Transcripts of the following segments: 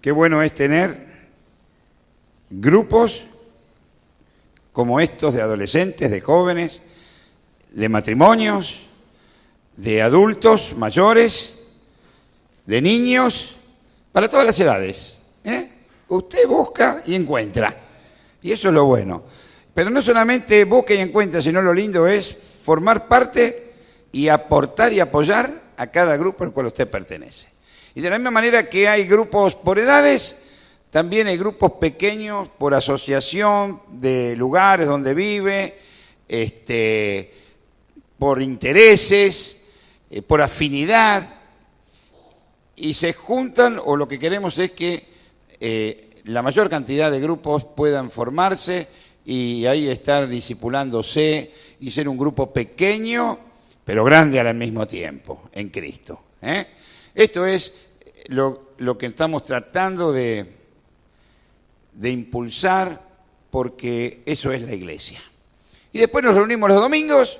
Qué bueno es tener grupos como estos de adolescentes, de jóvenes, de matrimonios, de adultos mayores, de niños, para todas las edades. Usted busca y encuentra. Y eso es lo bueno. Pero no solamente busca y encuentra, sino lo lindo es formar parte y aportar y apoyar a cada grupo al cual usted pertenece. Y de la misma manera que hay grupos por edades, también hay grupos pequeños por asociación de lugares donde vive, por intereses, por afinidad, y se juntan, o lo que queremos es que la mayor cantidad de grupos puedan formarse y ahí estar discipulándose y ser un grupo pequeño, pero grande al mismo tiempo, en Cristo. Esto es lo que estamos tratando de impulsar, porque eso es la iglesia. Y después nos reunimos los domingos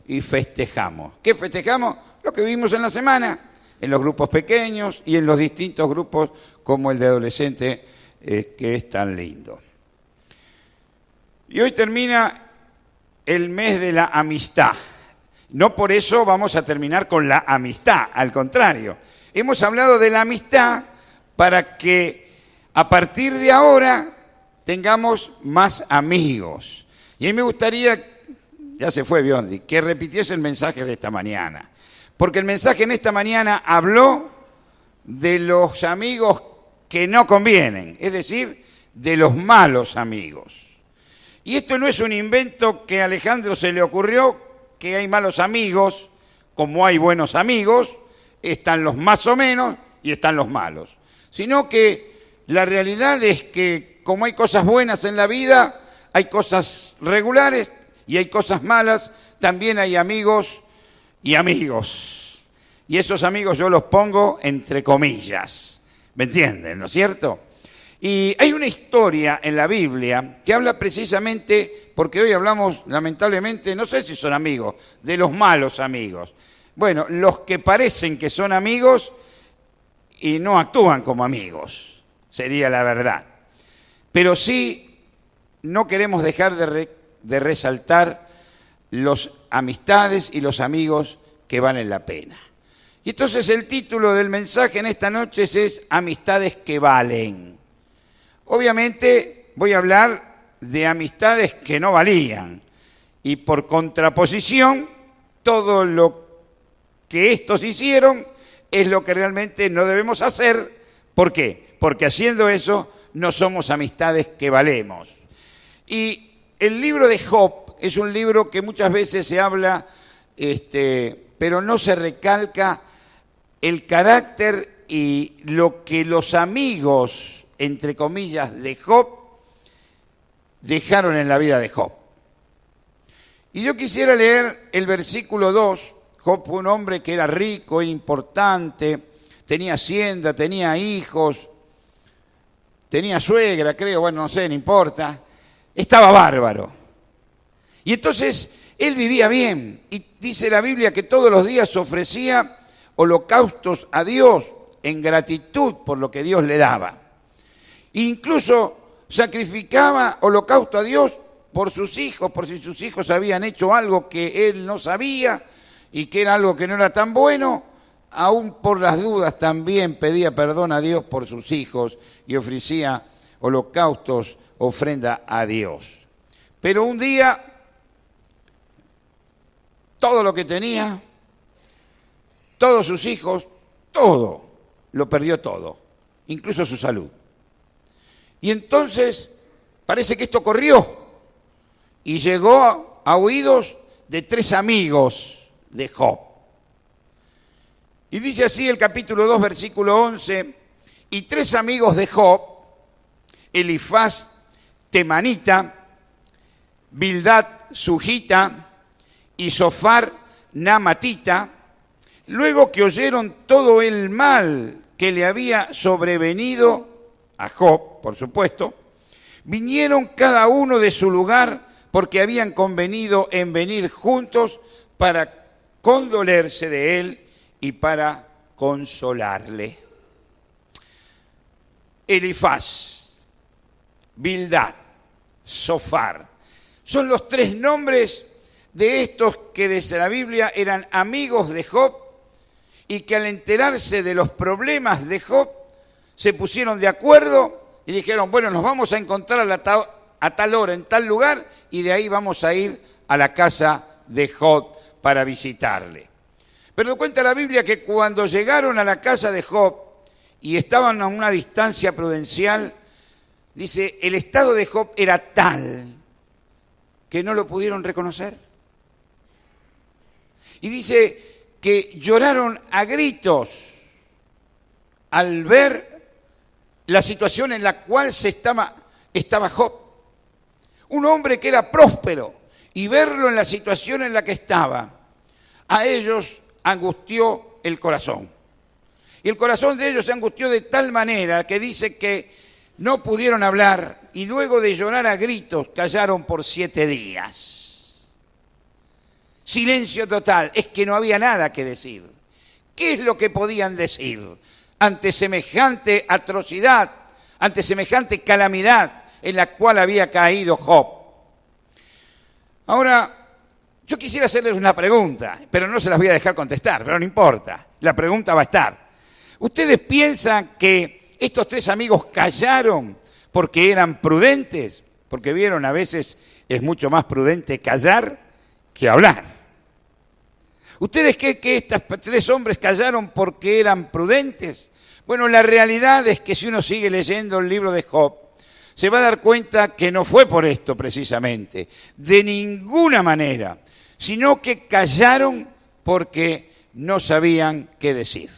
y festejamos. ¿Qué festejamos? Lo que vivimos en la semana, en los grupos pequeños y en los distintos grupos como el de adolescentes, que es tan lindo. Y hoy termina el mes de la amistad. No por eso vamos a terminar con la amistad, al contrario. Hemos hablado de la amistad para que a partir de ahora tengamos más amigos. Y a mí me gustaría, ya se fue Biondi, que repitiese el mensaje de esta mañana. Porque el mensaje en esta mañana habló de los amigos que no convienen, es decir, de los malos amigos. Y esto no es un invento que a Alejandro se le ocurrió, que hay malos amigos, como hay buenos amigos, están los más o menos y están los malos. Sino que la realidad es que como hay cosas buenas en la vida, hay cosas regulares y hay cosas malas, también hay amigos y amigos. Y esos amigos yo los pongo entre comillas. ¿Me entienden, no es cierto? Y hay una historia en la Biblia que habla precisamente, porque hoy hablamos, lamentablemente, no sé si son amigos, de los malos amigos. Bueno, los que parecen que son amigos y no actúan como amigos, sería la verdad. Pero sí, no queremos dejar de resaltar las amistades y los amigos que valen la pena. Y entonces el título del mensaje en esta noche es Amistades que valen. Obviamente voy a hablar de amistades que no valían y por contraposición todo lo que estos hicieron es lo que realmente no debemos hacer. ¿Por qué? Porque haciendo eso no somos amistades que valemos. Y el libro de Job es un libro que muchas veces se habla, pero no se recalca el carácter y lo que los amigos, entre comillas, de Job dejaron en la vida de Job. Y yo quisiera leer el versículo 2. Job fue un hombre que era rico, importante, tenía hacienda, tenía hijos, tenía suegra, creo, bueno, no sé, no importa. Estaba bárbaro. Y entonces él vivía bien. Y dice la Biblia que todos los días ofrecía holocaustos a Dios en gratitud por lo que Dios le daba. Incluso sacrificaba holocausto a Dios por sus hijos, por si sus hijos habían hecho algo que él no sabía y que era algo que no era tan bueno, aún por las dudas también pedía perdón a Dios por sus hijos y ofrecía holocaustos, ofrenda a Dios. Pero un día, todo lo que tenía, todos sus hijos, todo, lo perdió todo, incluso su salud. Y entonces parece que esto corrió y llegó a oídos de 3 amigos de Job. Y dice así el capítulo 2, versículo 11, y 3 amigos de Job, Elifaz temanita, Bildad sujita y Sofar namatita, luego que oyeron todo el mal que le había sobrevenido a Job, por supuesto, vinieron cada uno de su lugar porque habían convenido en venir juntos para condolerse de él y para consolarle. Elifaz, Bildad, Zofar. Son los tres nombres de estos que desde la Biblia eran amigos de Job y que al enterarse de los problemas de Job se pusieron de acuerdo y dijeron, bueno, nos vamos a encontrar a tal hora en tal lugar y de ahí vamos a ir a la casa de Job para visitarle. Pero cuenta la Biblia que cuando llegaron a la casa de Job y estaban a una distancia prudencial, dice, el estado de Job era tal que no lo pudieron reconocer. Y dice que lloraron a gritos al ver la situación en la cual estaba Job. Un hombre que era próspero, y verlo en la situación en la que estaba, a ellos angustió el corazón. Y el corazón de ellos se angustió de tal manera que dice que no pudieron hablar y luego de llorar a gritos callaron por 7 días. Silencio total, es que no había nada que decir. ¿Qué es lo que podían decir ante semejante atrocidad, ante semejante calamidad en la cual había caído Job? Ahora, yo quisiera hacerles una pregunta, pero no se las voy a dejar contestar, pero no importa, la pregunta va a estar. ¿Ustedes piensan que estos 3 amigos callaron porque eran prudentes? Porque vieron, a veces es mucho más prudente callar que hablar. ¿Ustedes creen que estos 3 hombres callaron porque eran prudentes? Bueno, la realidad es que si uno sigue leyendo el libro de Job, se va a dar cuenta que no fue por esto precisamente, de ninguna manera, sino que callaron porque no sabían qué decir.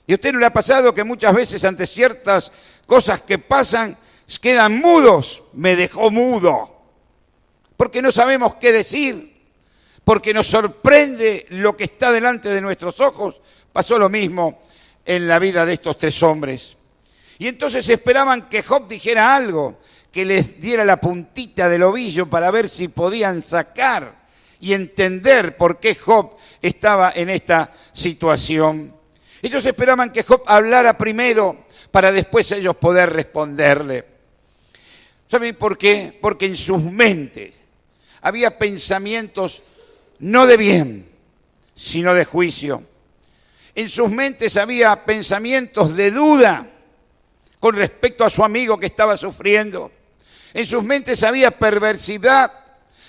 ¿Y a usted no le ha pasado que muchas veces ante ciertas cosas que pasan quedan mudos? Me dejó mudo, porque no sabemos qué decir, porque nos sorprende lo que está delante de nuestros ojos. Pasó lo mismo en la vida de estos 3 hombres. Y entonces esperaban que Job dijera algo, que les diera la puntita del ovillo para ver si podían sacar y entender por qué Job estaba en esta situación. Ellos esperaban que Job hablara primero para después ellos poder responderle. ¿Saben por qué? Porque en sus mentes había pensamientos no de bien, sino de juicio. En sus mentes había pensamientos de duda con respecto a su amigo que estaba sufriendo. En sus mentes había perversidad,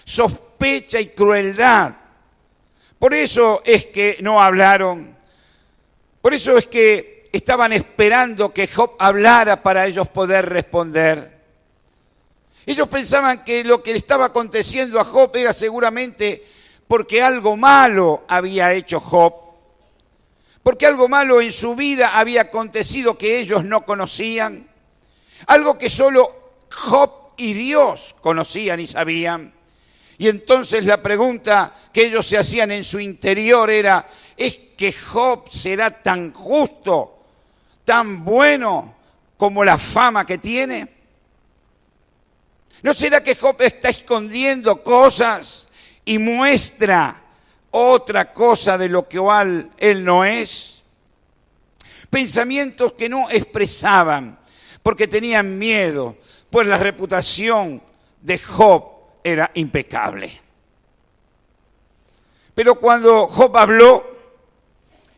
sospecha y crueldad. Por eso es que no hablaron. Por eso es que estaban esperando que Job hablara para ellos poder responder. Ellos pensaban que lo que le estaba aconteciendo a Job era seguramente porque algo malo había hecho Job. Porque algo malo en su vida había acontecido que ellos no conocían. Algo que solo Job y Dios conocían y sabían. Y entonces la pregunta que ellos se hacían en su interior era, ¿es que Job será tan justo, tan bueno como la fama que tiene? ¿No será que Job está escondiendo cosas y muestra otra cosa de lo que él no es? Pensamientos que no expresaban porque tenían miedo, pues la reputación de Job era impecable. Pero cuando Job habló,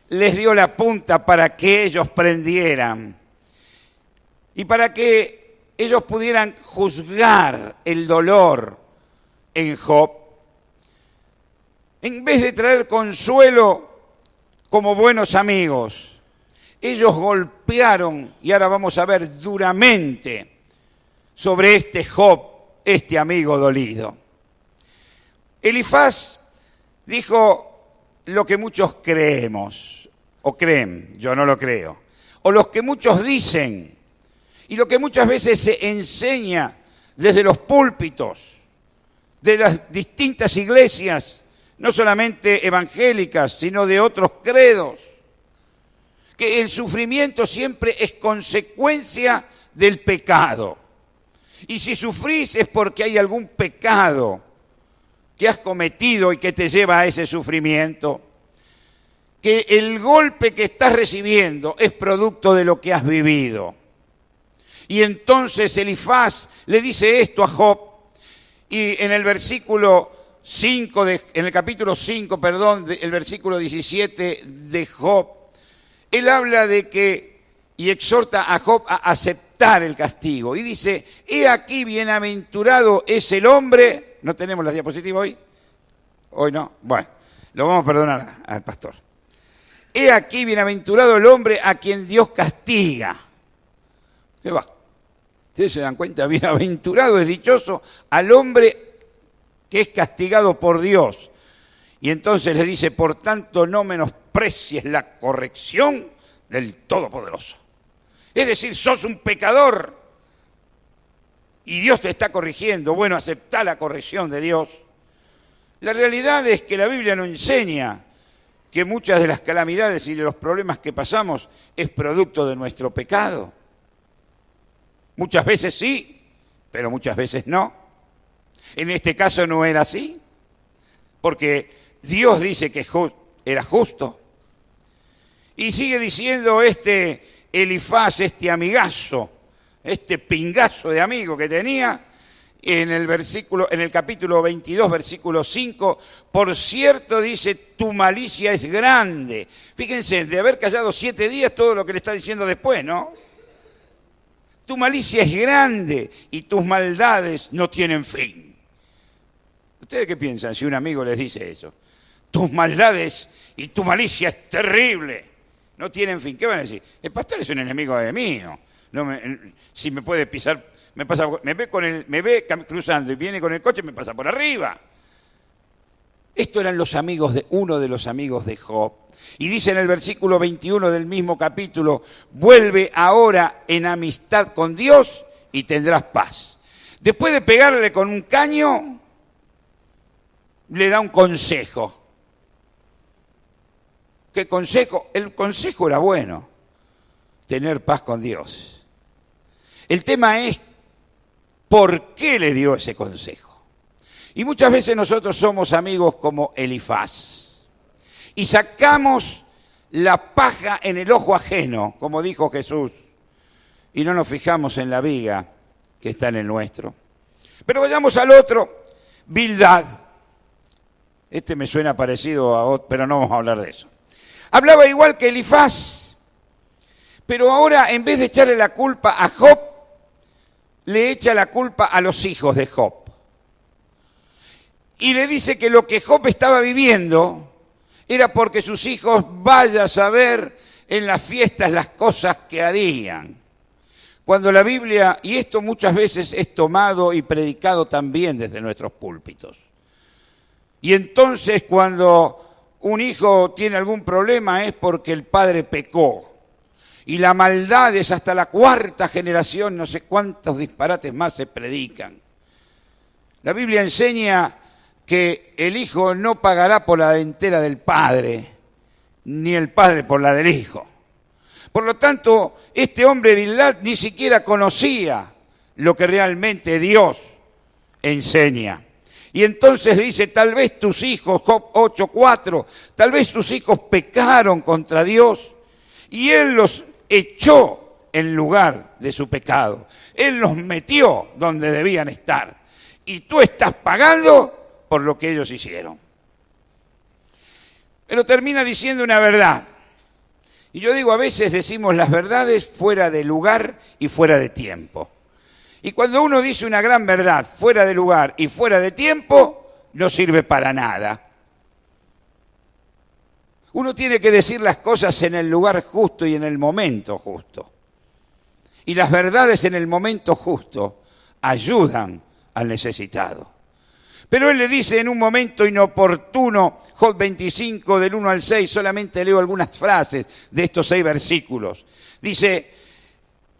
les dio la punta para que ellos prendieran y para que ellos pudieran juzgar el dolor en Job. En vez de traer consuelo como buenos amigos, ellos golpearon, y ahora vamos a ver duramente, sobre este Job, este amigo dolido. Elifaz dijo lo que muchos creemos, o creen, yo no lo creo, o lo que muchos dicen, y lo que muchas veces se enseña desde los púlpitos, de las distintas iglesias, no solamente evangélicas, sino de otros credos, que el sufrimiento siempre es consecuencia del pecado. Y si sufrís es porque hay algún pecado que has cometido y que te lleva a ese sufrimiento. Que el golpe que estás recibiendo es producto de lo que has vivido. Y entonces Elifaz le dice esto a Job, y en el versículo 5, en el capítulo 5, el versículo 17 de Job, él habla de que, y exhorta a Job a aceptar el castigo. Y dice, he aquí bienaventurado es el hombre. ¿No tenemos las diapositivas hoy? Hoy no. Bueno, lo vamos a perdonar al pastor. He aquí bienaventurado el hombre a quien Dios castiga. ¿Qué va? ¿Ustedes se dan cuenta? Bienaventurado es dichoso al hombre que es castigado por Dios. Y entonces le dice, por tanto no menosprecies la corrección del Todopoderoso. Es decir, sos un pecador y Dios te está corrigiendo. Bueno, aceptá la corrección de Dios. La realidad es que la Biblia nos enseña que muchas de las calamidades y de los problemas que pasamos es producto de nuestro pecado. Muchas veces sí, pero muchas veces no. En este caso no era así, porque Dios dice que era justo. Y sigue diciendo Elifaz, este amigazo, este pingazo de amigo que tenía, en el capítulo 22, versículo 5, por cierto, dice, tu malicia es grande. Fíjense, de haber callado 7 días, todo lo que le está diciendo después, ¿no? Tu malicia es grande y tus maldades no tienen fin. ¿Ustedes qué piensan si un amigo les dice eso? Tus maldades y tu malicia es terrible, no tienen fin. ¿Qué van a decir? El pastor es un enemigo de mí, ¿no? Si me puede pisar, me ve cruzando y viene con el coche, me pasa por arriba. Estos eran uno de los amigos de Job. Y dice en el versículo 21 del mismo capítulo, vuelve ahora en amistad con Dios y tendrás paz. Después de pegarle con un caño, le da un consejo. ¿Qué consejo? El consejo era bueno, tener paz con Dios. El tema es, ¿por qué le dio ese consejo? Y muchas veces nosotros somos amigos como Elifaz. Y sacamos la paja en el ojo ajeno, como dijo Jesús, y no nos fijamos en la viga que está en el nuestro. Pero vayamos al otro, Bildad. Este me suena parecido a otro, pero no vamos a hablar de eso. Hablaba igual que Elifaz, pero ahora en vez de echarle la culpa a Job, le echa la culpa a los hijos de Job. Y le dice que lo que Job estaba viviendo era porque sus hijos, vaya a saber en las fiestas las cosas que harían. Cuando la Biblia, y esto muchas veces es tomado y predicado también desde nuestros púlpitos. Y entonces cuando un hijo tiene algún problema es porque el padre pecó. Y la maldad es hasta la 4ª generación, no sé cuántos disparates más se predican. La Biblia enseña que el hijo no pagará por la dentera del padre, ni el padre por la del hijo. Por lo tanto, este hombre Bildad ni siquiera conocía lo que realmente Dios enseña. Y entonces dice, tal vez tus hijos, Job 8:4, tal vez tus hijos pecaron contra Dios y Él los echó en lugar de su pecado. Él los metió donde debían estar. Y tú estás pagando por lo que ellos hicieron. Pero termina diciendo una verdad. Y yo digo, a veces decimos las verdades fuera de lugar y fuera de tiempo. Y cuando uno dice una gran verdad fuera de lugar y fuera de tiempo, no sirve para nada. Uno tiene que decir las cosas en el lugar justo y en el momento justo. Y las verdades en el momento justo ayudan al necesitado. Pero él le dice en un momento inoportuno, Job 25, del 1 al 6, solamente leo algunas frases de estos 6 versículos. Dice,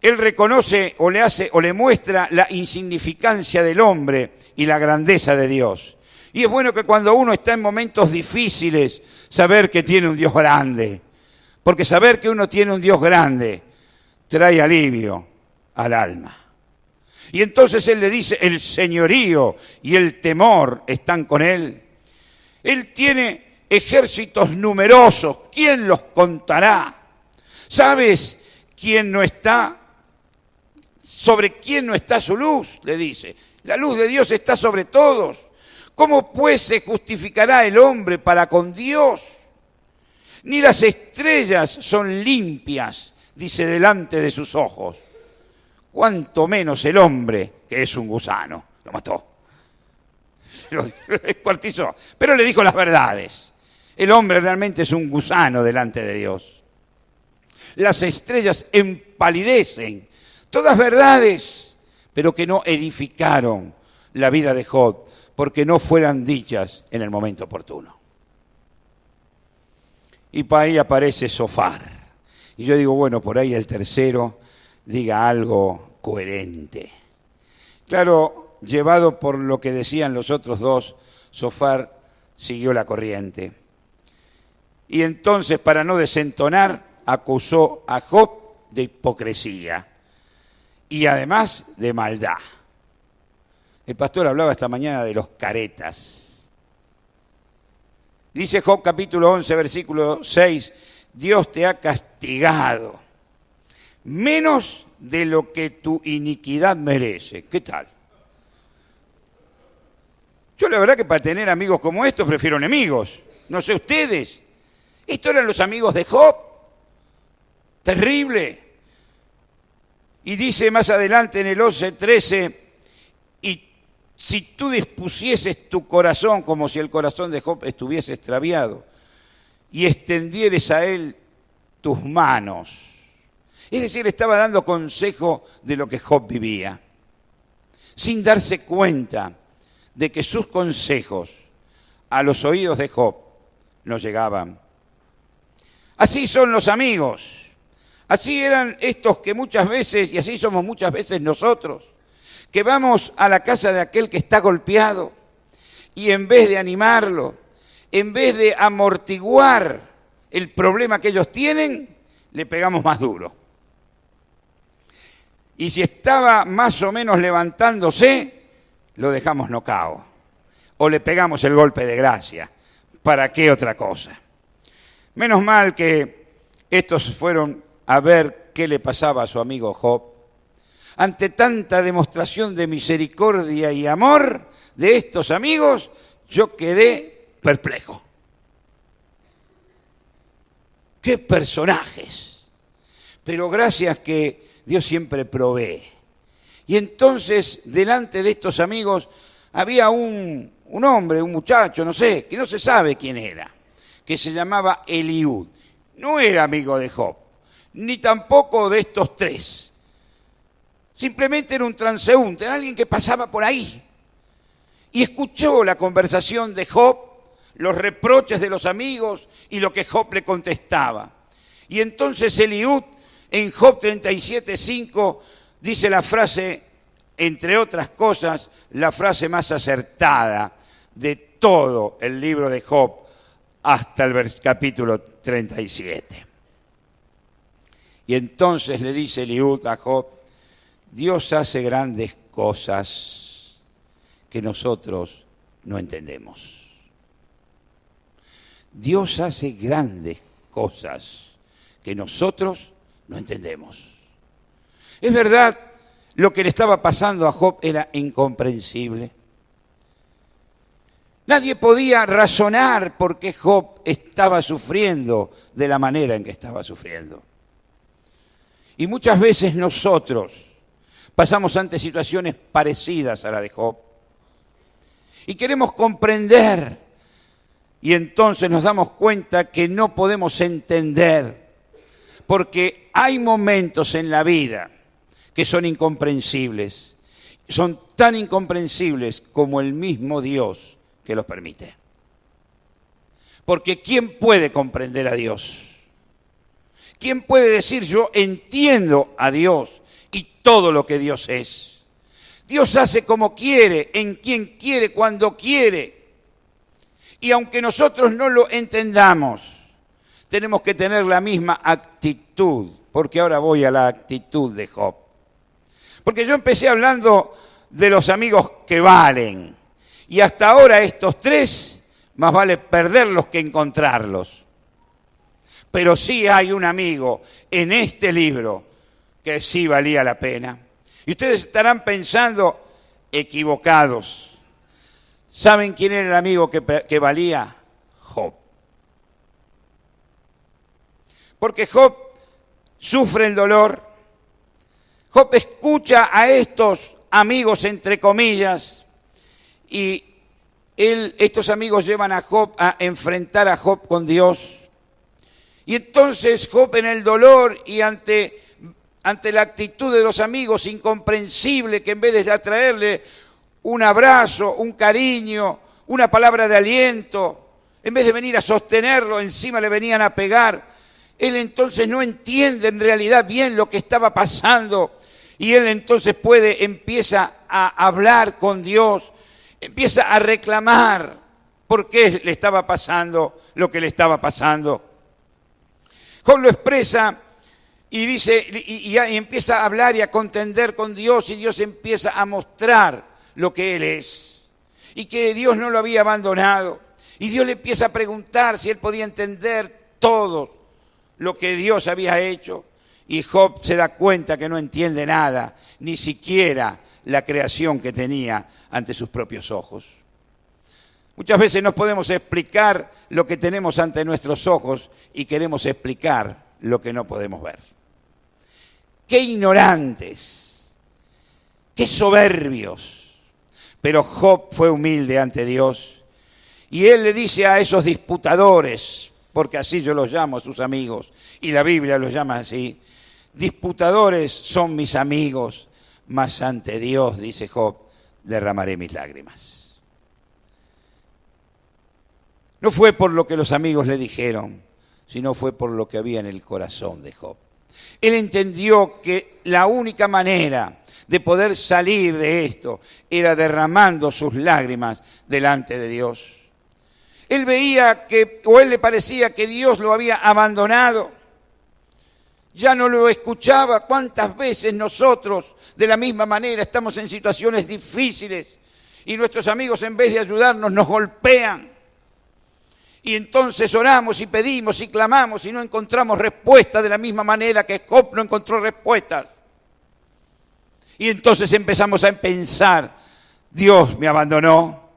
él reconoce o le muestra la insignificancia del hombre y la grandeza de Dios. Y es bueno que cuando uno está en momentos difíciles, saber que tiene un Dios grande. Porque saber que uno tiene un Dios grande trae alivio al alma. Y entonces él le dice, el señorío y el temor están con él. Él tiene ejércitos numerosos, ¿quién los contará? ¿Sabes quién no está ¿Sobre quién no está su luz? Le dice. La luz de Dios está sobre todos. ¿Cómo pues se justificará el hombre para con Dios? Ni las estrellas son limpias, dice, delante de sus ojos. Cuanto menos el hombre, que es un gusano. Lo mató. Lo descuartizó. Pero le dijo las verdades. El hombre realmente es un gusano delante de Dios. Las estrellas empalidecen. Todas verdades, pero que no edificaron la vida de Job, porque no fueran dichas en el momento oportuno. Y para ahí aparece Zofar. Y yo digo, bueno, por ahí el tercero diga algo coherente. Claro, llevado por lo que decían los otros dos, Zofar siguió la corriente. Y entonces, para no desentonar, acusó a Job de hipocresía y además de maldad. El pastor hablaba esta mañana de los caretas. Dice Job capítulo 11, versículo 6, Dios te ha castigado menos de lo que tu iniquidad merece. ¿Qué tal? Yo la verdad que para tener amigos como estos prefiero enemigos. No sé ustedes. Estos eran los amigos de Job. Terrible. Y dice más adelante en el 11:13, y si tú dispusieses tu corazón como si el corazón de Job estuviese extraviado y extendieres a él tus manos. Es decir, estaba dando consejo de lo que Job vivía, sin darse cuenta de que sus consejos a los oídos de Job no llegaban. Así son los amigos. Así eran estos que muchas veces, y así somos muchas veces nosotros, que vamos a la casa de aquel que está golpeado y en vez de animarlo, en vez de amortiguar el problema que ellos tienen, le pegamos más duro. Y si estaba más o menos levantándose, lo dejamos nocao. O le pegamos el golpe de gracia. ¿Para qué otra cosa? Menos mal que estos fueron a ver qué le pasaba a su amigo Job. Ante tanta demostración de misericordia y amor de estos amigos, yo quedé perplejo. ¡Qué personajes! Pero gracias que Dios siempre provee. Y entonces, delante de estos amigos, había un hombre, un muchacho, no sé, que no se sabe quién era, que se llamaba Eliud. No era amigo de Job, ni tampoco de estos tres. Simplemente era un transeúnte, era alguien que pasaba por ahí. Y escuchó la conversación de Job, los reproches de los amigos y lo que Job le contestaba. Y entonces Eliud, en Job 37:5, dice la frase, entre otras cosas, la frase más acertada de todo el libro de Job hasta el capítulo 37. Y entonces le dice Eliud a Job, Dios hace grandes cosas que nosotros no entendemos. Dios hace grandes cosas que nosotros no entendemos. Es verdad, lo que le estaba pasando a Job era incomprensible. Nadie podía razonar por qué Job estaba sufriendo de la manera en que estaba sufriendo. Y muchas veces nosotros pasamos ante situaciones parecidas a la de Job. Y queremos comprender. Y entonces nos damos cuenta que no podemos entender. Porque hay momentos en la vida que son incomprensibles. Son tan incomprensibles como el mismo Dios que los permite. Porque ¿quién puede comprender a Dios? ¿Quién puede decir yo entiendo a Dios y todo lo que Dios es? Dios hace como quiere, en quien quiere, cuando quiere. Y aunque nosotros no lo entendamos, tenemos que tener la misma actitud, porque ahora voy a la actitud de Job. Porque yo empecé hablando de los amigos que valen, y hasta ahora estos tres, más vale perderlos que encontrarlos. Pero sí hay un amigo en este libro que sí valía la pena, Y ustedes estarán pensando, equivocados. ¿Saben quién era el amigo que valía? Job. Porque Job sufre el dolor. Job escucha a estos amigos, entre comillas, y estos amigos llevan a Job a enfrentar a Job con Dios. Y entonces Job, en el dolor y ante la actitud de los amigos, incomprensible, que en vez de atraerle un abrazo, un cariño, una palabra de aliento, en vez de venir a sostenerlo, encima le venían a pegar. Él entonces no entiende en realidad bien lo que estaba pasando. Y él entonces empieza a hablar con Dios, empieza a reclamar por qué le estaba pasando lo que le estaba pasando. Job lo expresa y dice, y empieza a hablar y a contender con Dios, y Dios empieza a mostrar lo que él es. Y que Dios no lo había abandonado. Y Dios le empieza a preguntar si él podía entender todo lo que Dios había hecho. Y Job se da cuenta que no entiende nada, ni siquiera la creación que tenía ante sus propios ojos. Muchas veces no podemos explicar lo que tenemos ante nuestros ojos y queremos explicar lo que no podemos ver. ¡Qué ignorantes! ¡Qué soberbios! Pero Job fue humilde ante Dios. Y él le dice a esos disputadores, porque así yo los llamo a sus amigos, y la Biblia los llama así, disputadores son mis amigos, mas ante Dios, dice Job, derramaré mis lágrimas. No fue por lo que los amigos le dijeron, sino fue por lo que había en el corazón de Job. Él entendió que la única manera de poder salir de esto era derramando sus lágrimas delante de Dios. Él veía él le parecía que Dios lo había abandonado. Ya no lo escuchaba. ¿Cuántas veces nosotros de la misma manera estamos en situaciones difíciles y nuestros amigos, en vez de ayudarnos, nos golpean? Y entonces oramos y pedimos y clamamos y no encontramos respuesta de la misma manera que Job no encontró respuestas. Y entonces empezamos a pensar, Dios me abandonó,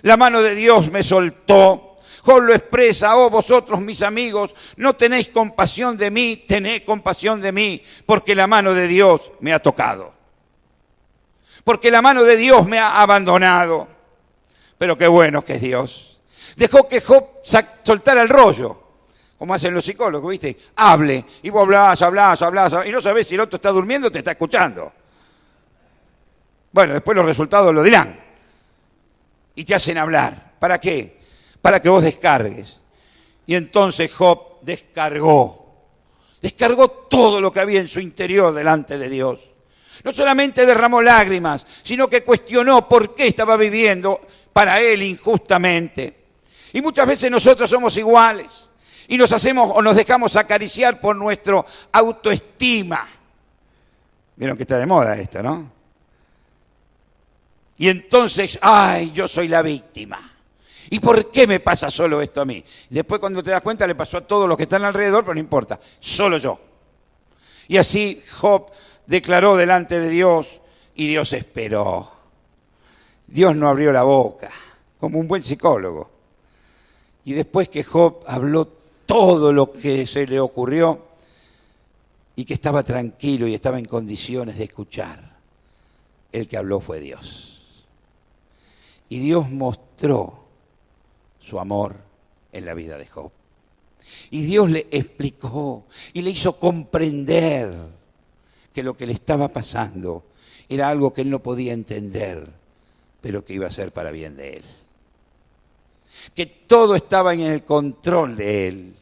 la mano de Dios me soltó. Job lo expresa, oh vosotros mis amigos, no tenéis compasión de mí, tened compasión de mí, porque la mano de Dios me ha tocado. Porque la mano de Dios me ha abandonado. Pero qué bueno que es Dios. Dejó que Job soltara el rollo, como hacen los psicólogos, ¿viste? Hable, y vos hablás, y no sabés si el otro está durmiendo o te está escuchando. Bueno, después los resultados lo dirán. Y te hacen hablar. ¿Para qué? Para que vos descargues. Y entonces Job descargó todo lo que había en su interior delante de Dios. No solamente derramó lágrimas, sino que cuestionó por qué estaba viviendo para él injustamente. Y muchas veces nosotros somos iguales y nos dejamos acariciar por nuestra autoestima. Vieron que está de moda esto, ¿no? Y entonces, ay, yo soy la víctima. ¿Y por qué me pasa solo esto a mí? Y después cuando te das cuenta le pasó a todos los que están alrededor, pero no importa, solo yo. Y así Job declaró delante de Dios y Dios esperó. Dios no abrió la boca, como un buen psicólogo. Y después que Job habló todo lo que se le ocurrió y que estaba tranquilo y estaba en condiciones de escuchar, el que habló fue Dios. Y Dios mostró su amor en la vida de Job. Y Dios le explicó y le hizo comprender que lo que le estaba pasando era algo que él no podía entender, pero que iba a ser para bien de él. Que todo estaba en el control de él.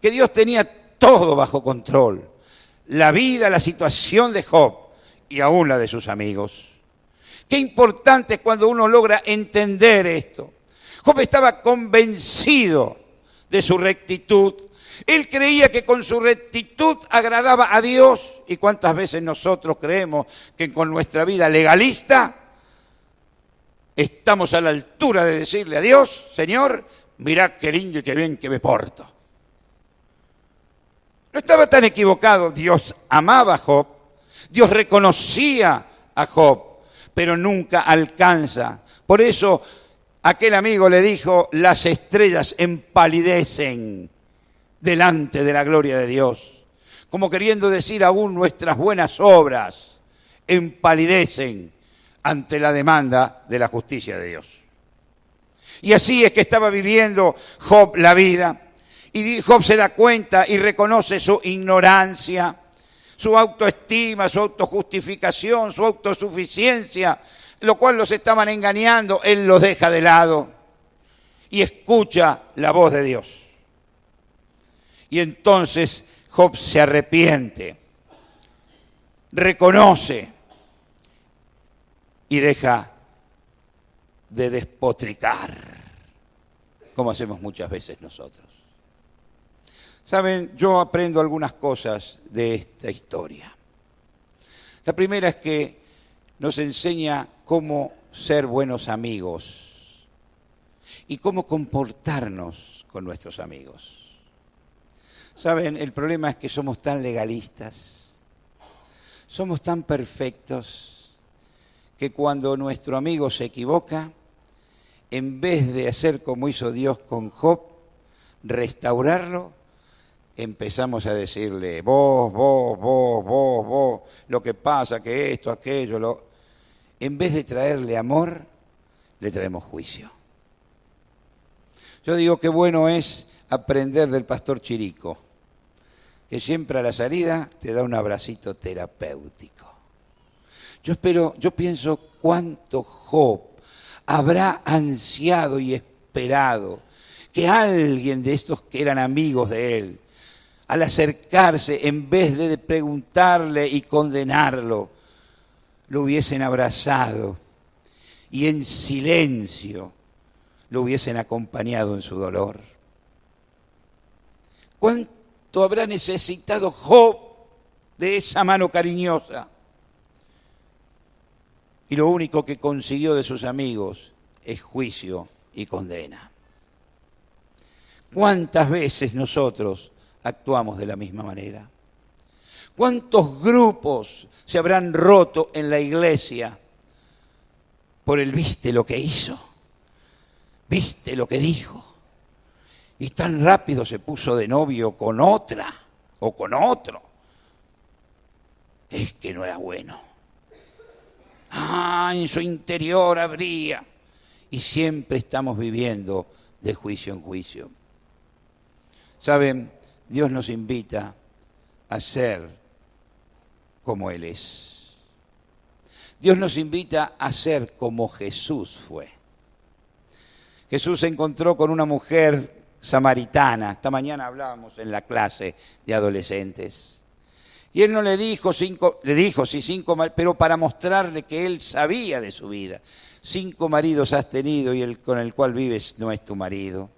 Que Dios tenía todo bajo control. La vida, la situación de Job y aún la de sus amigos. Qué importante es cuando uno logra entender esto. Job estaba convencido de su rectitud. Él creía que con su rectitud agradaba a Dios. ¿Y cuántas veces nosotros creemos que con nuestra vida legalista estamos a la altura de decirle a Dios, Señor, mirá qué lindo y qué bien que me porto? No estaba tan equivocado. Dios amaba a Job. Dios reconocía a Job, pero nunca alcanza. Por eso aquel amigo le dijo, las estrellas empalidecen delante de la gloria de Dios. Como queriendo decir, aún nuestras buenas obras empalidecen ante la demanda de la justicia de Dios. Y así es que estaba viviendo Job la vida. Y Job se da cuenta y reconoce su ignorancia, su autoestima, su autojustificación, su autosuficiencia, lo cual los estaban engañando. Él los deja de lado y escucha la voz de Dios. Y entonces Job se arrepiente, reconoce y deja de despotricar, como hacemos muchas veces nosotros. Saben, yo aprendo algunas cosas de esta historia. La primera es que nos enseña cómo ser buenos amigos y cómo comportarnos con nuestros amigos. Saben, el problema es que somos tan legalistas, somos tan perfectos, que cuando nuestro amigo se equivoca, en vez de hacer como hizo Dios con Job, restaurarlo, empezamos a decirle, vos, lo que pasa, que esto, aquello, en vez de traerle amor, le traemos juicio. Yo digo que bueno es aprender del pastor Chirico, que siempre a la salida te da un abracito terapéutico. Yo pienso cuánto Job habrá ansiado y esperado que alguien de estos que eran amigos de él, al acercarse, en vez de preguntarle y condenarlo, lo hubiesen abrazado y en silencio lo hubiesen acompañado en su dolor. ¿Cuánto habrá necesitado Job de esa mano cariñosa? Y lo único que consiguió de sus amigos es juicio y condena. ¿Cuántas veces nosotros actuamos de la misma manera? ¿Cuántos grupos se habrán roto en la iglesia por el viste lo que hizo? ¿Viste lo que dijo? Y tan rápido se puso de novio con otra o con otro. Es que no era bueno. En su interior habría. Y siempre estamos viviendo de juicio en juicio. ¿Saben? Dios nos invita a ser como Él es. Dios nos invita a ser como Jesús fue. Jesús se encontró con una mujer samaritana. Esta mañana hablábamos en la clase de adolescentes. Y Él no le dijo le dijo, pero para mostrarle que Él sabía de su vida. 5 maridos has tenido y el con el cual vives no es tu marido.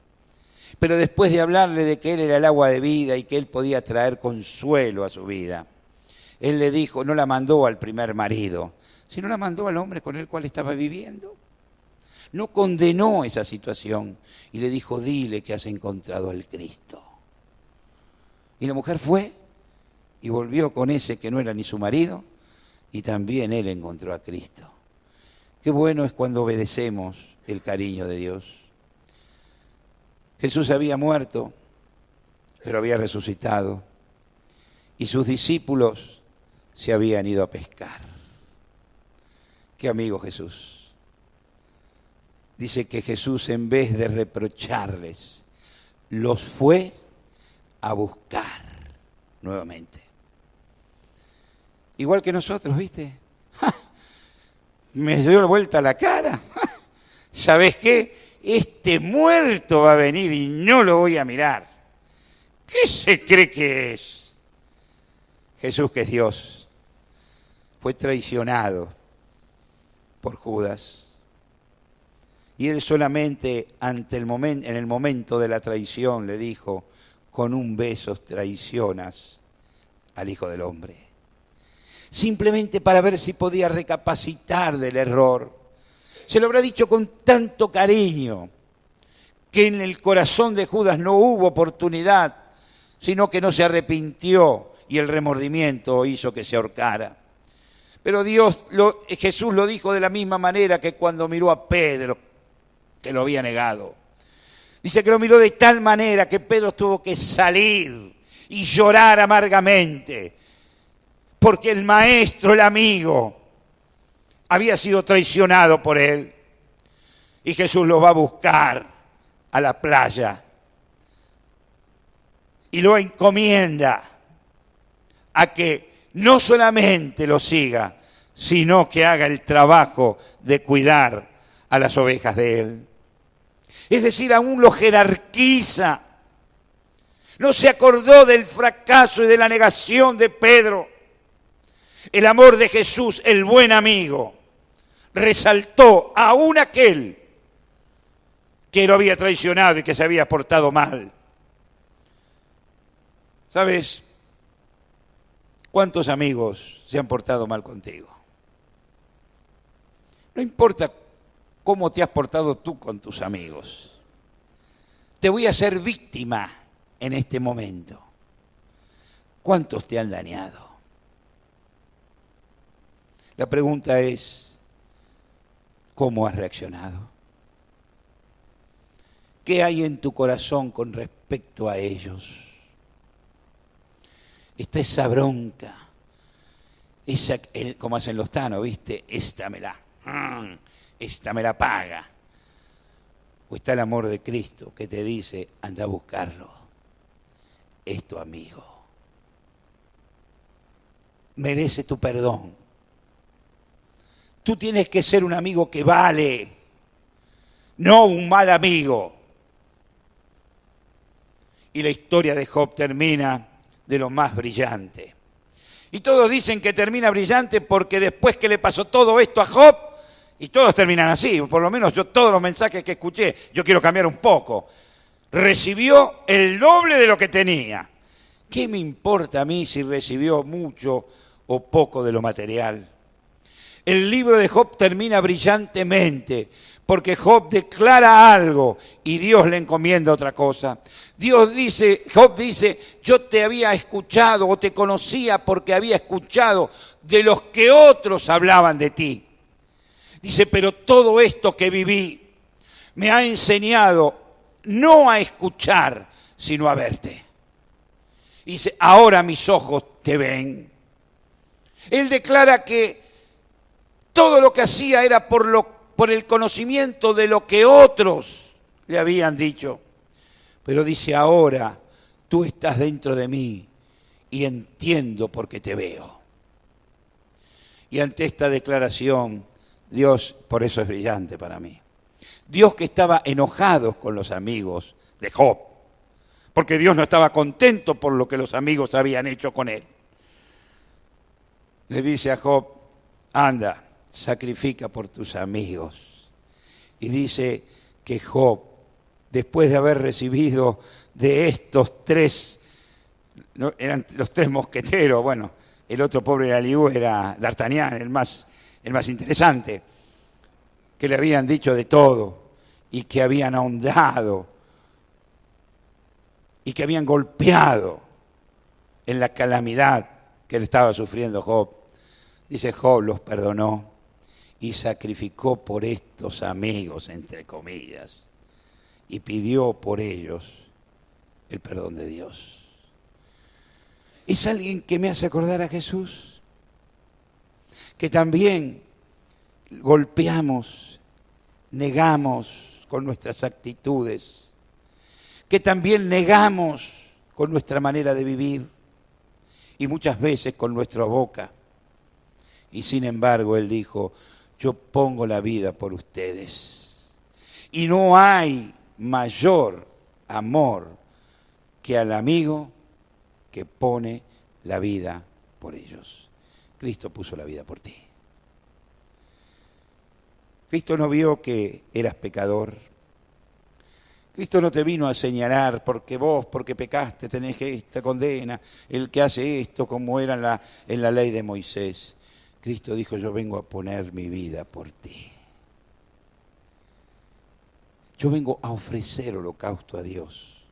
Pero después de hablarle de que Él era el agua de vida y que Él podía traer consuelo a su vida, Él le dijo, no la mandó al primer marido, sino la mandó al hombre con el cual estaba viviendo. No condenó esa situación y le dijo, dile que has encontrado al Cristo. Y la mujer fue y volvió con ese que no era ni su marido y también él encontró a Cristo. Qué bueno es cuando obedecemos el cariño de Dios. Jesús había muerto, pero había resucitado y sus discípulos se habían ido a pescar. Qué amigo Jesús. Dice que Jesús, en vez de reprocharles, los fue a buscar nuevamente. Igual que nosotros, ¿viste? Me dio vuelta la cara. ¿Sabés qué? Este muerto va a venir y no lo voy a mirar. ¿Qué se cree que es? Jesús, que es Dios, fue traicionado por Judas. Y él solamente en el momento de la traición le dijo, con un beso traicionas al Hijo del Hombre. Simplemente para ver si podía recapacitar del error. Se lo habrá dicho con tanto cariño que en el corazón de Judas no hubo oportunidad, sino que no se arrepintió y el remordimiento hizo que se ahorcara. Pero Jesús lo dijo de la misma manera que cuando miró a Pedro, que lo había negado. Dice que lo miró de tal manera que Pedro tuvo que salir y llorar amargamente, porque el maestro, el amigo, había sido traicionado por él. Y Jesús lo va a buscar a la playa y lo encomienda a que no solamente lo siga, sino que haga el trabajo de cuidar a las ovejas de él. Es decir, aún lo jerarquiza. No se acordó del fracaso y de la negación de Pedro. El amor de Jesús, el buen amigo, resaltó aún aquel que lo había traicionado y que se había portado mal. ¿Sabes cuántos amigos se han portado mal contigo? No importa cómo te has portado tú con tus amigos. Te voy a hacer víctima en este momento. ¿Cuántos te han dañado? La pregunta es, ¿cómo has reaccionado? ¿Qué hay en tu corazón con respecto a ellos? Está esa bronca, como hacen los tanos, ¿viste? Esta me la paga. O está el amor de Cristo que te dice, anda a buscarlo, es tu amigo. Merece tu perdón. Tú tienes que ser un amigo que vale, no un mal amigo. Y la historia de Job termina de lo más brillante. Y todos dicen que termina brillante porque después que le pasó todo esto a Job, y todos terminan así, por lo menos yo todos los mensajes que escuché, yo quiero cambiar un poco, recibió el doble de lo que tenía. ¿Qué me importa a mí si recibió mucho o poco de lo material? El libro de Job termina brillantemente, porque Job declara algo y Dios le encomienda otra cosa. Job dice, yo te había escuchado o te conocía porque había escuchado de los que otros hablaban de ti. Dice, pero todo esto que viví me ha enseñado no a escuchar, sino a verte. Dice, ahora mis ojos te ven. Él declara que todo lo que hacía era por el conocimiento de lo que otros le habían dicho. Pero dice, ahora tú estás dentro de mí y entiendo por qué te veo. Y ante esta declaración, Dios, por eso es brillante para mí, Dios que estaba enojado con los amigos de Job, porque Dios no estaba contento por lo que los amigos habían hecho con él, le dice a Job, anda, sacrifica por tus amigos. Y dice que Job, después de haber recibido de estos tres, ¿no? Eran los tres mosqueteros, bueno, el otro pobre Eliú era D'Artagnan, el más interesante, que le habían dicho de todo y que habían ahondado y que habían golpeado en la calamidad que le estaba sufriendo Job. Dice, Job los perdonó y sacrificó por estos amigos, entre comillas, y pidió por ellos el perdón de Dios. Es alguien que me hace acordar a Jesús, que también golpeamos, negamos con nuestras actitudes, que también negamos con nuestra manera de vivir y muchas veces con nuestra boca. Y sin embargo, Él dijo, yo pongo la vida por ustedes. Y no hay mayor amor que al amigo que pone la vida por ellos. Cristo puso la vida por ti. Cristo no vio que eras pecador. Cristo no te vino a señalar porque pecaste, tenés esta condena, el que hace esto como era en la ley de Moisés. Cristo dijo, yo vengo a poner mi vida por ti. Yo vengo a ofrecer holocausto a Dios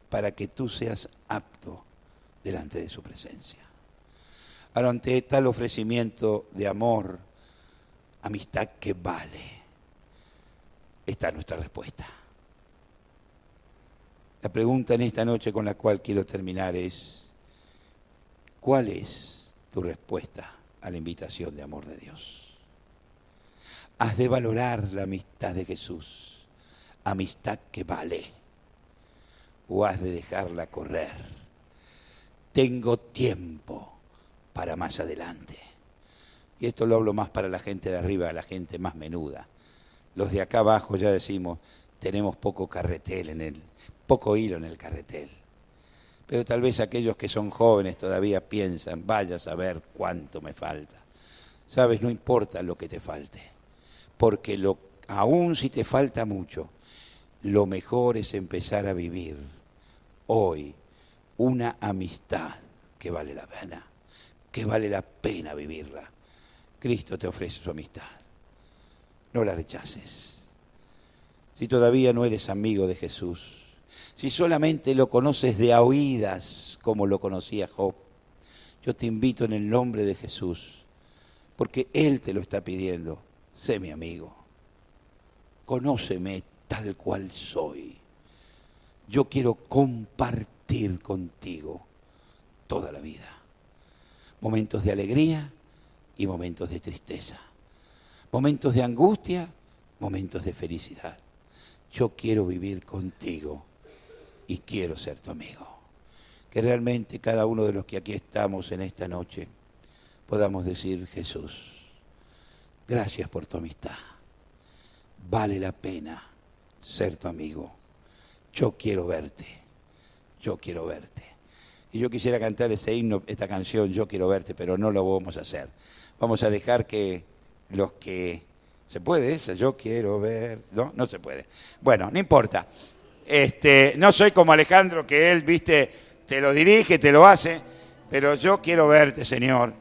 para que tú seas apto delante de su presencia. Ahora, ante tal ofrecimiento de amor, amistad que vale, esta es nuestra respuesta. La pregunta en esta noche con la cual quiero terminar es, ¿cuál es tu respuesta a la invitación de amor de Dios? Has de valorar la amistad de Jesús, amistad que vale, o has de dejarla correr. Tengo tiempo para más adelante. Y esto lo hablo más para la gente de arriba, la gente más menuda. Los de acá abajo ya decimos, tenemos poco hilo en el carretel. Pero tal vez aquellos que son jóvenes todavía piensan, vaya a saber cuánto me falta. Sabes, no importa lo que te falte, porque aún si te falta mucho, lo mejor es empezar a vivir hoy una amistad que vale la pena vivirla. Cristo te ofrece su amistad. No la rechaces. Si todavía no eres amigo de Jesús, si solamente lo conoces de a oídas como lo conocía Job, yo te invito en el nombre de Jesús, porque Él te lo está pidiendo. Sé mi amigo. Conóceme tal cual soy. Yo quiero compartir contigo toda la vida. Momentos de alegría y momentos de tristeza. Momentos de angustia, momentos de felicidad. Yo quiero vivir contigo y quiero ser tu amigo. Que realmente cada uno de los que aquí estamos en esta noche podamos decir, Jesús, gracias por tu amistad. Vale la pena ser tu amigo. Yo quiero verte. Yo quiero verte. Y yo quisiera cantar ese himno, esta canción, Yo quiero verte, pero no lo vamos a hacer. Vamos a dejar que los que... ¿Se puede esa? Yo quiero ver... No, no se puede. Bueno, no importa. No soy como Alejandro, que él, viste, te lo dirige, te lo hace, pero yo quiero verte, Señor.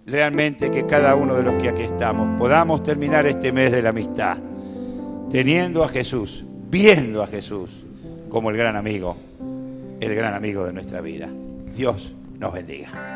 Realmente que cada uno de los que aquí estamos podamos terminar este mes de la amistad, teniendo a Jesús, viendo a Jesús como el gran amigo de nuestra vida. Dios nos bendiga.